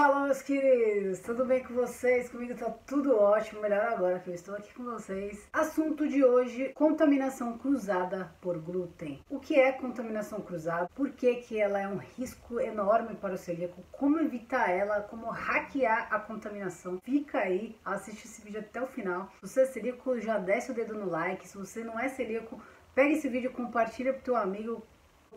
Fala, meus queridos, tudo bem com vocês? Comigo tá tudo ótimo, melhor agora que eu estou aqui com vocês. Assunto de hoje, contaminação cruzada por glúten. O que é contaminação cruzada? Por que que ela é um risco enorme para o celíaco? Como evitar ela? Como hackear a contaminação? Fica aí, assiste esse vídeo até o final. Se você é celíaco, já desce o dedo no like. Se você não é celíaco, pega esse vídeo e compartilha pro teu amigo,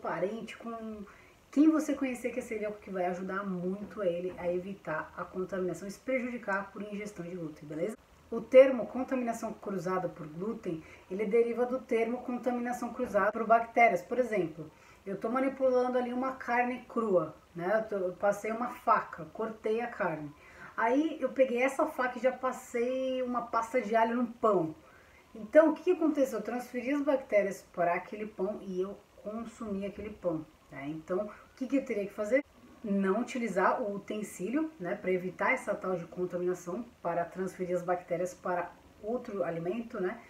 parente, com quem você conhecer que é celíaco, que vai ajudar muito ele a evitar a contaminação e se prejudicar por ingestão de glúten, beleza? O termo contaminação cruzada por glúten, ele deriva do termo contaminação cruzada por bactérias. Por exemplo, eu estou manipulando ali uma carne crua, né? Eu passei uma faca, cortei a carne. Aí eu peguei essa faca e já passei uma pasta de alho no pão. Então, o que aconteceu? Eu transferi as bactérias para aquele pão e eu consumi aquele pão. Então, o que eu teria que fazer? Não utilizar o utensílio, né, para evitar essa tal de contaminação, para transferir as bactérias para outro alimento, né,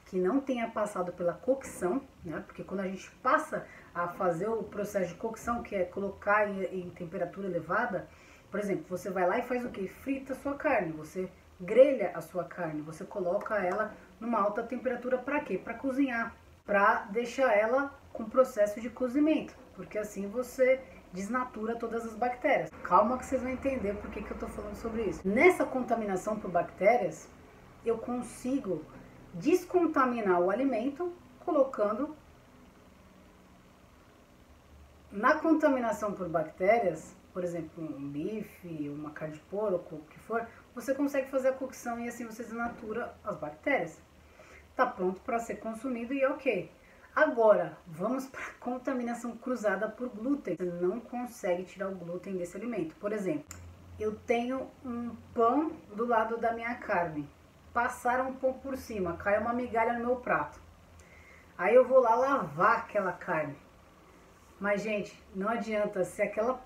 que não tenha passado pela cocção, né, porque quando a gente passa a fazer o processo de cocção, que é colocar em temperatura elevada, por exemplo, você vai lá e faz o que? Frita a sua carne, você grelha a sua carne, você coloca ela numa alta temperatura para quê? Para cozinhar, para deixar ela com processo de cozimento, porque assim você desnatura todas as bactérias. Calma que vocês vão entender por que eu estou falando sobre isso. Nessa contaminação por bactérias, eu consigo descontaminar o alimento colocando na contaminação por bactérias, por exemplo, um bife, uma carne de porco, o que for, você consegue fazer a cocção e assim você desnatura as bactérias. Está pronto para ser consumido e ok. Agora, vamos para a contaminação cruzada por glúten. Você não consegue tirar o glúten desse alimento. Por exemplo, eu tenho um pão do lado da minha carne. Passaram um pão por cima, caiu uma migalha no meu prato. Aí eu vou lá lavar aquela carne. Mas, gente, não adianta, se aquela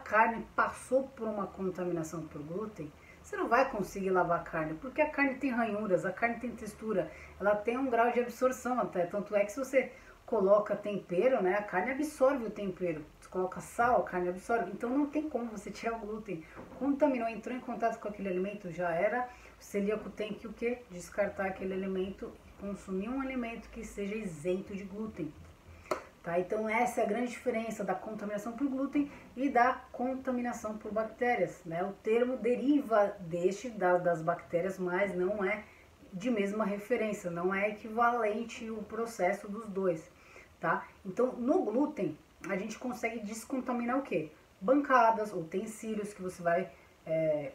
carne passou por uma contaminação por glúten, você não vai conseguir lavar a carne, porque a carne tem ranhuras, a carne tem textura, ela tem um grau de absorção até, tanto é que se você coloca tempero, né, a carne absorve o tempero, você coloca sal, a carne absorve, então não tem como você tirar o glúten. Contaminou, entrou em contato com aquele alimento, já era, o celíaco tem que o quê? Descartar aquele alimento e consumir um alimento que seja isento de glúten. Tá? Então essa é a grande diferença da contaminação por glúten e da contaminação por bactérias, né? O termo deriva das bactérias, mas não é de mesma referência, não é equivalente o processo dos dois, tá? Então no glúten a gente consegue descontaminar o quê? Bancadas, utensílios que você vai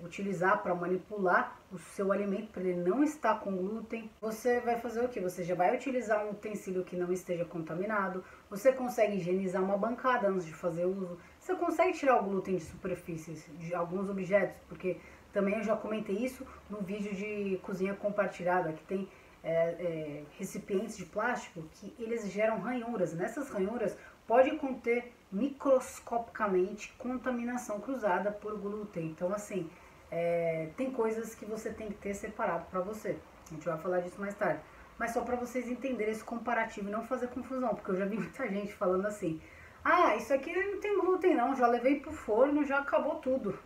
utilizar para manipular o seu alimento para ele não estar com glúten. Você vai fazer o que? Você já vai utilizar um utensílio que não esteja contaminado. Você consegue higienizar uma bancada antes de fazer uso. Você consegue tirar o glúten de superfícies, de alguns objetos, porque também eu já comentei isso no vídeo de cozinha compartilhada, que tem recipientes de plástico que eles geram ranhuras. Nessas ranhuras pode conter microscopicamente contaminação cruzada por glúten. Então, assim, tem coisas que você tem que ter separado para você. A gente vai falar disso mais tarde. Mas só para vocês entenderem esse comparativo e não fazer confusão, porque eu já vi muita gente falando assim: ah, isso aqui não tem glúten não, já levei pro forno, já acabou tudo.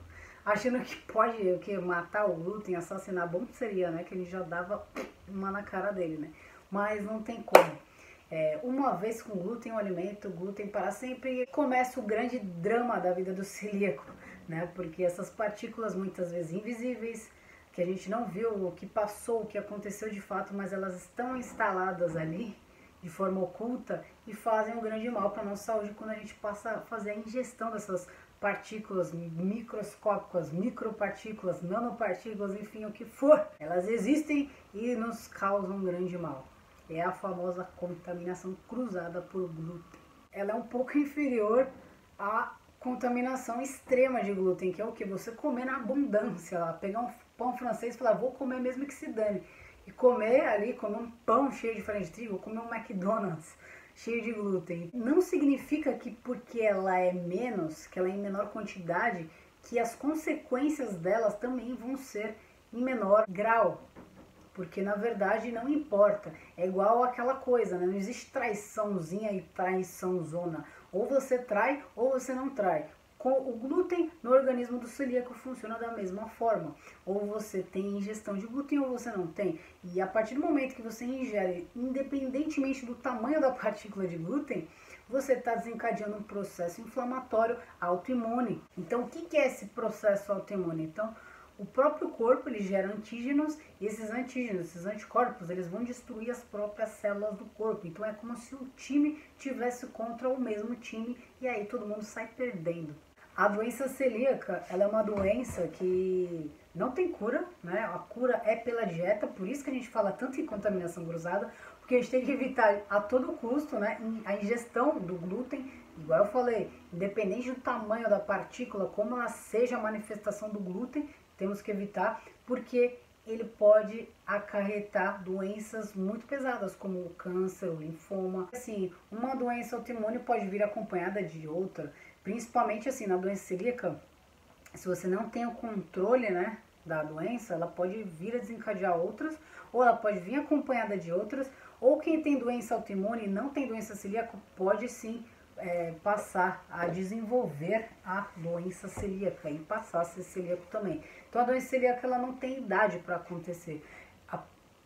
Achando que pode o que, matar o glúten, assassinar, bom seria, né? Que a gente já dava uma na cara dele, né? Mas não tem como. Uma vez com glúten, o alimento, glúten para sempre, começa o grande drama da vida do celíaco, né? Porque essas partículas muitas vezes invisíveis, que a gente não viu o que passou, o que aconteceu de fato, mas elas estão instaladas ali de forma oculta e fazem um grande mal para a nossa saúde quando a gente passa a fazer a ingestão dessas partículas microscópicas, micropartículas, nanopartículas, enfim, o que for. Elas existem e nos causam um grande mal. É a famosa contaminação cruzada por glúten. Ela é um pouco inferior à contaminação extrema de glúten, que é o que? Você comer na abundância, lá, pegar um pão francês e falar, vou comer mesmo que se dane. E comer ali, comer um pão cheio de farinha de trigo, ou comer um McDonald's cheio de glúten. Não significa que porque ela é menos, que ela é em menor quantidade, que as consequências delas também vão ser em menor grau. Porque na verdade não importa, é igual aquela coisa, né? Não existe traiçãozinha e traiçãozona. Ou você trai ou você não trai. O glúten no organismo do celíaco funciona da mesma forma. Ou você tem ingestão de glúten ou você não tem. E a partir do momento que você ingere, independentemente do tamanho da partícula de glúten, você está desencadeando um processo inflamatório autoimune. Então, o que é esse processo autoimune? Então, o próprio corpo ele gera antígenos e esses antígenos, esses anticorpos, eles vão destruir as próprias células do corpo. Então, é como se um time tivesse contra o mesmo time e aí todo mundo sai perdendo. A doença celíaca, ela é uma doença que não tem cura, né? A cura é pela dieta, por isso que a gente fala tanto em contaminação cruzada, porque a gente tem que evitar a todo custo, né, a ingestão do glúten, igual eu falei, independente do tamanho da partícula, como ela seja a manifestação do glúten, temos que evitar, porque ele pode acarretar doenças muito pesadas, como o câncer, o linfoma. Assim, uma doença autoimune pode vir acompanhada de outra, principalmente assim, na doença celíaca, se você não tem o controle, né, da doença, ela pode vir a desencadear outras, ou ela pode vir acompanhada de outras, ou quem tem doença autoimune e não tem doença celíaca pode sim passar a desenvolver a doença celíaca e passar a ser celíaco também. Então a doença celíaca ela não tem idade para acontecer.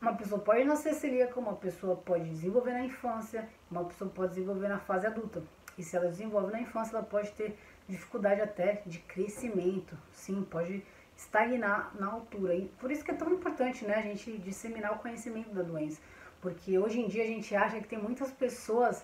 Uma pessoa pode nascer celíaca, uma pessoa pode desenvolver na infância, uma pessoa pode desenvolver na fase adulta. E se ela desenvolve na infância, ela pode ter dificuldade até de crescimento. Sim, pode estagnar na altura. E por isso que é tão importante, né, a gente disseminar o conhecimento da doença. Porque hoje em dia a gente acha que tem muitas pessoas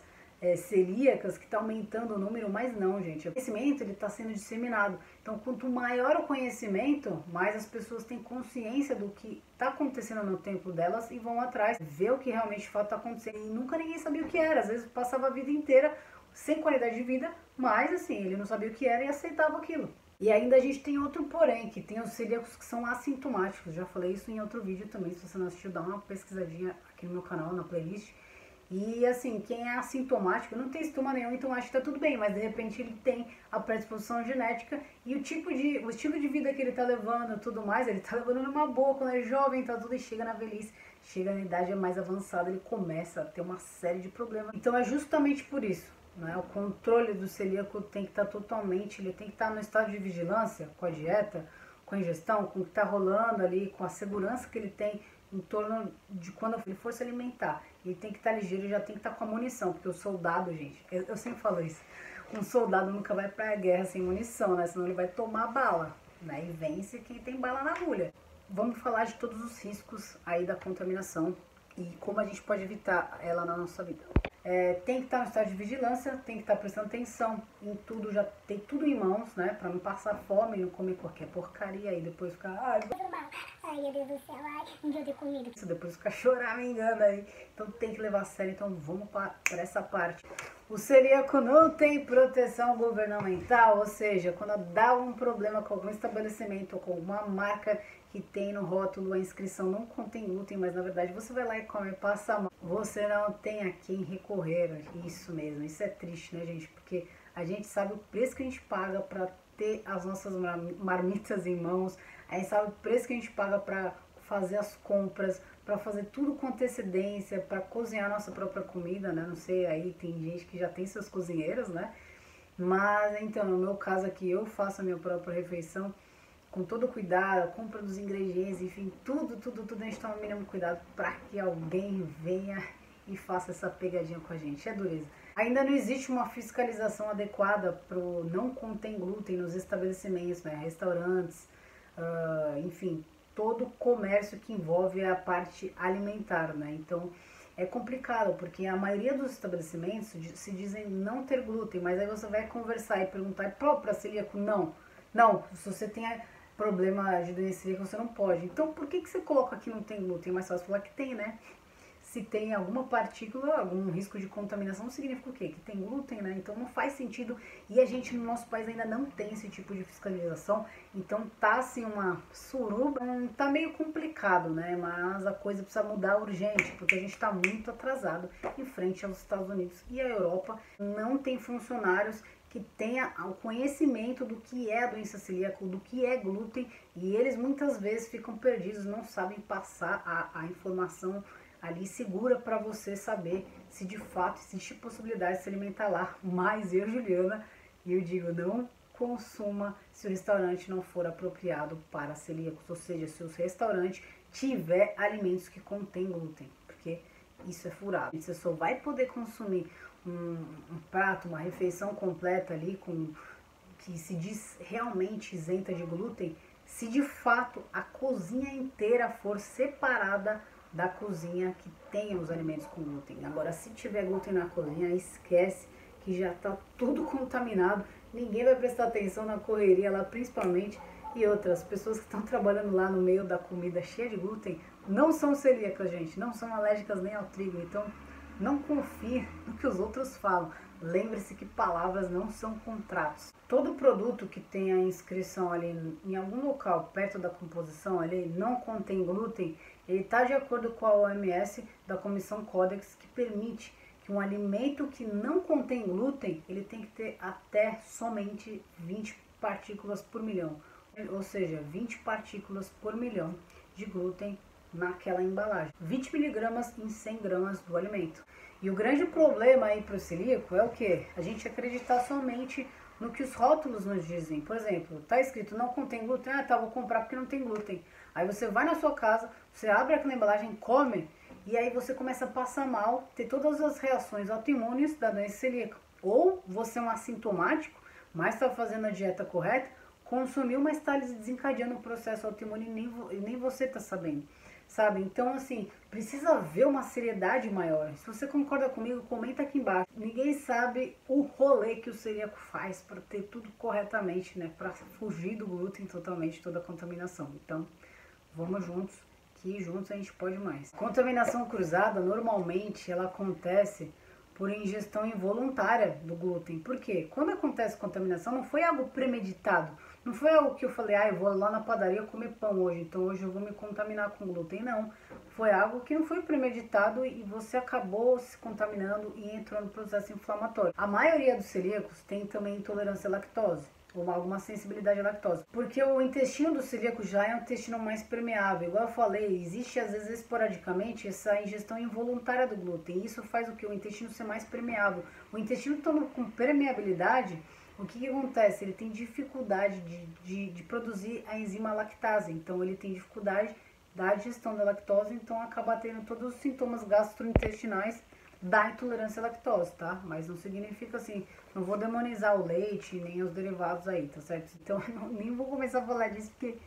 celíacas que está aumentando o número, mas não, gente. O conhecimento está sendo disseminado. Então, quanto maior o conhecimento, mais as pessoas têm consciência do que está acontecendo no tempo delas e vão atrás, ver o que realmente de fato está acontecendo. E nunca ninguém sabia o que era. Às vezes passava a vida inteira sem qualidade de vida, mas assim, ele não sabia o que era e aceitava aquilo. E ainda a gente tem outro porém, que tem os celíacos que são assintomáticos. Já falei isso em outro vídeo também, se você não assistiu, dá uma pesquisadinha aqui no meu canal, na playlist. E assim, quem é assintomático, não tem sintoma nenhum, então acho que tá tudo bem, mas de repente ele tem a predisposição genética e o estilo de vida que ele tá levando, tudo mais, ele tá levando numa boa, quando é jovem, tá tudo, e chega na velhice, chega na idade mais avançada, ele começa a ter uma série de problemas. Então é justamente por isso, né? O controle do celíaco tem que estar totalmente, ele tem que estar no estado de vigilância, com a dieta, com a ingestão, com o que tá rolando ali, com a segurança que ele tem em torno de quando ele for se alimentar. Ele tem que estar ligeiro, já tem que estar com a munição, porque o soldado, gente, eu sempre falo isso, um soldado nunca vai pra guerra sem munição, né? Senão ele vai tomar bala, né? E vence quem tem bala na agulha. Vamos falar de todos os riscos aí da contaminação e como a gente pode evitar ela na nossa vida. Tem que estar no estado de vigilância, tem que estar prestando atenção em tudo, já tem tudo em mãos, né? Pra não passar fome, não comer qualquer porcaria e depois ficar... Ai, meu Deus do céu, ai, um dia de comida. Isso, depois ficar choramingando aí. Então tem que levar a sério, então vamos para essa parte. O celíaco não tem proteção governamental, ou seja, quando dá um problema com algum estabelecimento ou com alguma marca que tem no rótulo a inscrição não contém glúten, mas na verdade você vai lá e come e passa mal. Você não tem a quem recorrer, isso mesmo, isso é triste, né, gente? Porque a gente sabe o preço que a gente paga para ter as nossas marmitas em mãos, a gente sabe o preço que a gente paga para fazer as compras, para fazer tudo com antecedência, para cozinhar a nossa própria comida, né? Não sei, aí tem gente que já tem seus cozinheiros, né? Mas então, no meu caso aqui, eu faço a minha própria refeição com todo cuidado, a compra dos ingredientes, enfim, tudo a gente toma o mínimo cuidado para que alguém venha e faça essa pegadinha com a gente. É dureza. Ainda não existe uma fiscalização adequada para o não contém glúten nos estabelecimentos, né? Restaurantes, enfim, todo comércio que envolve a parte alimentar, né? Então é complicado, porque a maioria dos estabelecimentos se dizem não ter glúten, mas aí você vai conversar e perguntar, para celíaco? Não, se você tem problema de doença celíaca, você não pode. Então por que você coloca que não tem glúten? É mais fácil falar que tem, né? Se tem alguma partícula, algum risco de contaminação, significa o quê? Que tem glúten, né? Então não faz sentido. E a gente no nosso país ainda não tem esse tipo de fiscalização. Então tá assim uma suruba, tá meio complicado, né? Mas a coisa precisa mudar urgente, porque a gente tá muito atrasado em frente aos Estados Unidos e a Europa. Não tem funcionários que tenha o conhecimento do que é a doença celíaca, do que é glúten, e eles muitas vezes ficam perdidos, não sabem passar a informação ali segura para você saber se de fato existe possibilidade de se alimentar lá. Mas eu, Juliana, eu digo, não consuma se o restaurante não for apropriado para celíacos, ou seja, se o restaurante tiver alimentos que contêm glúten, porque isso é furado. Você só vai poder consumir um prato, uma refeição completa ali, que se diz realmente isenta de glúten, se de fato a cozinha inteira for separada da cozinha que tenha os alimentos com glúten. Agora, se tiver glúten na cozinha, esquece que já está tudo contaminado, ninguém vai prestar atenção na correria lá, principalmente. E outras pessoas que estão trabalhando lá no meio da comida cheia de glúten não são celíacas, gente, não são alérgicas nem ao trigo, então não confie no que os outros falam. Lembre-se que palavras não são contratos. Todo produto que tenha inscrição ali em algum local perto da composição ali não contém glúten, ele está de acordo com a OMS da Comissão Codex, que permite que um alimento que não contém glúten, ele tem que ter até somente 20 partículas por milhão. Ou seja, 20 partículas por milhão de glúten naquela embalagem. 20 miligramas em 100 gramas do alimento. E o grande problema aí para o celíaco é o que? A gente acreditar somente no que os rótulos nos dizem. Por exemplo, tá escrito não contém glúten, ah tá, vou comprar porque não tem glúten. Aí você vai na sua casa, você abre aquela embalagem, come, e aí você começa a passar mal, ter todas as reações autoimunes da doença celíaca. Ou você é um assintomático, mas está fazendo a dieta correta, consumiu, mas está desencadeando o processo autoimune e nem você está sabendo, sabe? Então, assim, precisa ver uma seriedade maior. Se você concorda comigo, comenta aqui embaixo. Ninguém sabe o rolê que o celíaco faz para ter tudo corretamente, né? Para fugir do glúten totalmente, toda a contaminação. Então, vamos juntos, que juntos a gente pode mais. Contaminação cruzada, normalmente, ela acontece por ingestão involuntária do glúten. Por quê? Quando acontece contaminação, não foi algo premeditado. Não foi algo que eu falei, eu vou lá na padaria comer pão hoje, então hoje eu vou me contaminar com glúten. Não. Foi algo que não foi premeditado e você acabou se contaminando e entrou no processo inflamatório. A maioria dos celíacos tem também intolerância à lactose, ou alguma sensibilidade à lactose. Porque o intestino do celíaco já é um intestino mais permeável. Igual eu falei, existe às vezes esporadicamente essa ingestão involuntária do glúten. Isso faz o que? O intestino ser mais permeável. O intestino estando com permeabilidade, o que acontece? Ele tem dificuldade de produzir a enzima lactase. Então ele tem dificuldade da digestão da lactose, então acaba tendo todos os sintomas gastrointestinais da intolerância à lactose, tá? Mas não significa assim, não vou demonizar o leite nem os derivados aí, tá certo? Então nem vou começar a falar disso porque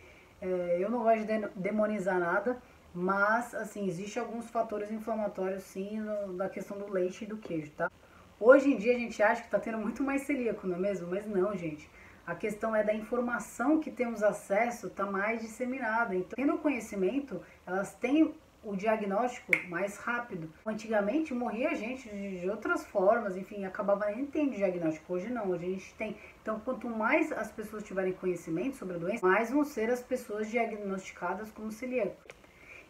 eu não gosto de demonizar nada, mas assim, existem alguns fatores inflamatórios sim da questão do leite e do queijo, tá? Hoje em dia a gente acha que tá tendo muito mais celíaco, não é mesmo? Mas não, gente. A questão é da informação que temos acesso tá mais disseminada. Então, tendo conhecimento, elas têm o diagnóstico mais rápido. Antigamente morria gente de outras formas, enfim, acabava nem tendo diagnóstico. Hoje não, hoje a gente tem. Então, quanto mais as pessoas tiverem conhecimento sobre a doença, mais vão ser as pessoas diagnosticadas como celíaco.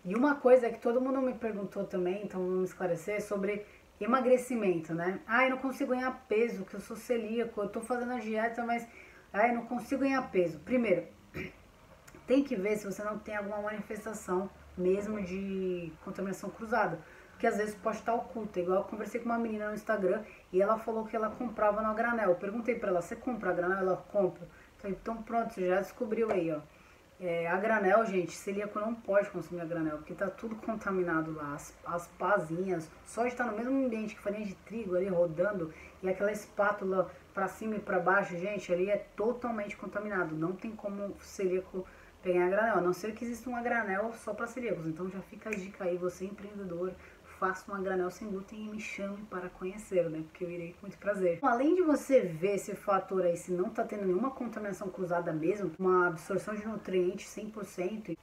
E uma coisa que todo mundo me perguntou também, então vamos esclarecer, sobre emagrecimento, né? Eu não consigo ganhar peso, que eu sou celíaco, eu tô fazendo a dieta, mas eu não consigo ganhar peso. Primeiro, tem que ver se você não tem alguma manifestação mesmo de contaminação cruzada, que às vezes pode estar oculta. Igual eu conversei com uma menina no Instagram e ela falou que ela comprava no granel. Eu perguntei pra ela, você compra a granel? Ela compra. Então pronto, você já descobriu aí, ó. A granel, gente, celíaco não pode consumir a granel, porque tá tudo contaminado lá, as pazinhas, só de estar no mesmo ambiente que farinha de trigo ali rodando, e aquela espátula pra cima e pra baixo, gente, ali é totalmente contaminado, não tem como celíaco pegar a granel, a não ser que exista uma granel só para celíacos. Então já fica a dica aí, você empreendedor, faça uma granel sem glúten e me chame para conhecer, né? Porque eu irei com muito prazer. Além de você ver esse fator aí, se não tá tendo nenhuma contaminação cruzada mesmo, uma absorção de nutrientes 100%,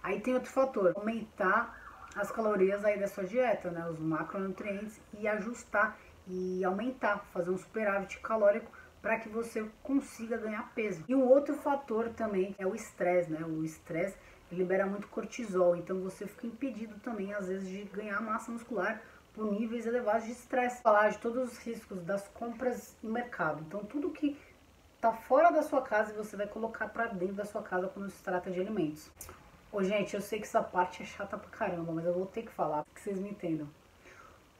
aí tem outro fator, aumentar as calorias aí da sua dieta, né? Os macronutrientes e ajustar e aumentar, fazer um superávit calórico para que você consiga ganhar peso. E o outro fator também é o estresse, né? O estresse libera muito cortisol, então você fica impedido também, às vezes, de ganhar massa muscular por níveis elevados de estresse. Falar de todos os riscos das compras no mercado. Então, tudo que tá fora da sua casa, você vai colocar para dentro da sua casa quando se trata de alimentos. Ô, gente, eu sei que essa parte é chata pra caramba, mas eu vou ter que falar, para que vocês me entendam.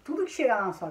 Tudo que chegar na sua